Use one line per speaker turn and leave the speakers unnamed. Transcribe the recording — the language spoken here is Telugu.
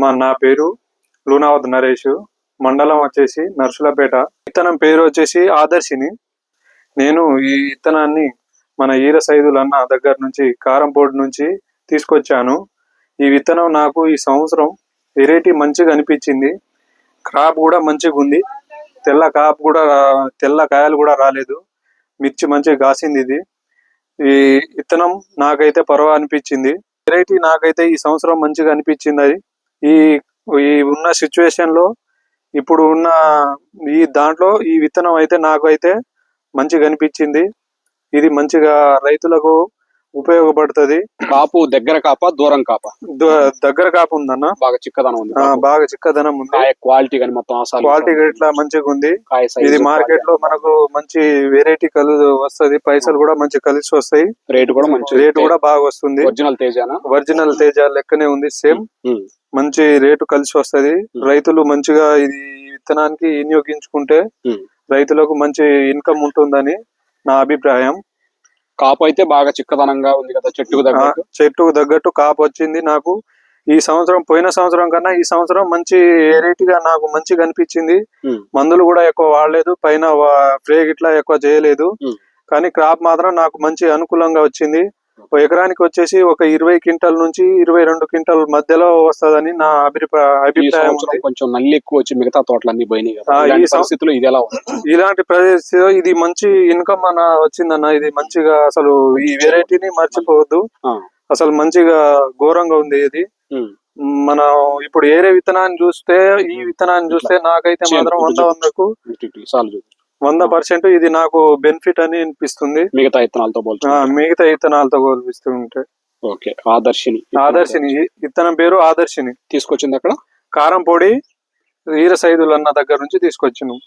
నా పేరు లూనావత్ నరేష్. మండలం వచ్చేసి నర్సులపేట. విత్తనం పేరు వచ్చేసి ఆదర్శిని. నేను ఈ విత్తనాన్ని మన ఈర సైదులు అన్న దగ్గర నుంచి కారంపోటు నుంచి తీసుకొచ్చాను. ఈ విత్తనం నాకు ఈ సంవత్సరం వెరైటీ మంచిగా అనిపించింది. క్రాప్ కూడా మంచిగా ఉంది. తెల్ల కాయలు కూడా రాలేదు. మిర్చి మంచిగా కాసింది. ఈ విత్తనం నాకైతే పర్వా అనిపించింది. వెరైటీ నాకైతే ఈ సంవత్సరం మంచిగా అనిపించింది. అది ఈ ఉన్న సిచ్యువేషన్ లో ఇప్పుడు ఉన్న ఈ దాంట్లో ఈ విత్తనం అయితే నాకు అయితే మంచిగా అనిపించింది. ఇది మంచిగా రైతులకు ఉపయోగపడుతుంది.
కాపు దగ్గర కాపా దూరం కాపా?
దగ్గర కాపు ఉందన్న.
బాగా చిక్కదనం ఉంది.
బాగా చిక్కదనం ఉంది.
క్వాలిటీ కానీ మొత్తం
క్వాలిటీ ఇట్లా మంచిగా ఉంది. ఇది మార్కెట్ లో మనకు మంచి వెరైటీ వస్తుంది. పైసలు కూడా మంచి కలిసి వస్తాయి.
రేటు కూడా
బాగా వస్తుంది. ఒరిజినల్ తేజ లెక్కనే ఉంది. సేమ్ మంచి రేటు కలిసి వస్తది. రైతులు మంచిగా ఇది విత్తనానికి వినియోగించుకుంటే రైతులకు మంచి ఇన్కమ్ ఉంటుందని నా అభిప్రాయం.
కాపు అయితే బాగా చిక్కదనంగా ఉంది కదా.
చెట్టుకు తగ్గట్టు కాపు వచ్చింది. నాకు ఈ సంవత్సరం పోయిన సంవత్సరం కన్నా ఈ సంవత్సరం మంచి వెరైటీగా నాకు మంచిగా అనిపించింది. మందులు కూడా ఎక్కువ వాడలేదు. పైన స్ప్రే గిట్లా ఎక్కువ చేయలేదు. కానీ క్రాప్ మాత్రం నాకు మంచి అనుకూలంగా వచ్చింది. ఎకరానికి వచ్చేసి ఒక 20 క్వింటల్ నుంచి 22 క్వింటల్ మధ్యలో వస్తుందని నా అభిప్రాయం.
కొంచెం నల్లి ఎక్కువ వచ్చి మిగతా తోటలన్నీ పోయినాయి కదా. ఈ పరిస్థితుల్లో ఇది ఎలా ఉంది?
ఇలాంటి పరిస్థితిలో ఇది మంచి ఇన్కమ్ వచ్చిందన్న. ఇది మంచిగా అసలు ఈ వెరైటీని మర్చిపోవద్దు. అసలు మంచిగా ఘోరంగా ఉంది. ఇది మనం ఇప్పుడు ఏరే విత్తనాన్ని చూస్తే ఈ విత్తనాన్ని చూస్తే నాకైతే మాత్రం 100కు 100% ఇది నాకు బెనిఫిట్ అని అనిపిస్తుంది.
మిగతా విత్తనాలతో పోల్పిస్తుంటే. ఆదర్శిని
విత్తనం పేరు ఆదర్శిని.
తీసుకొచ్చింది అక్కడ
కారంపొడి ఈర సైదులు అన్న దగ్గర నుంచి తీసుకొచ్చినాం.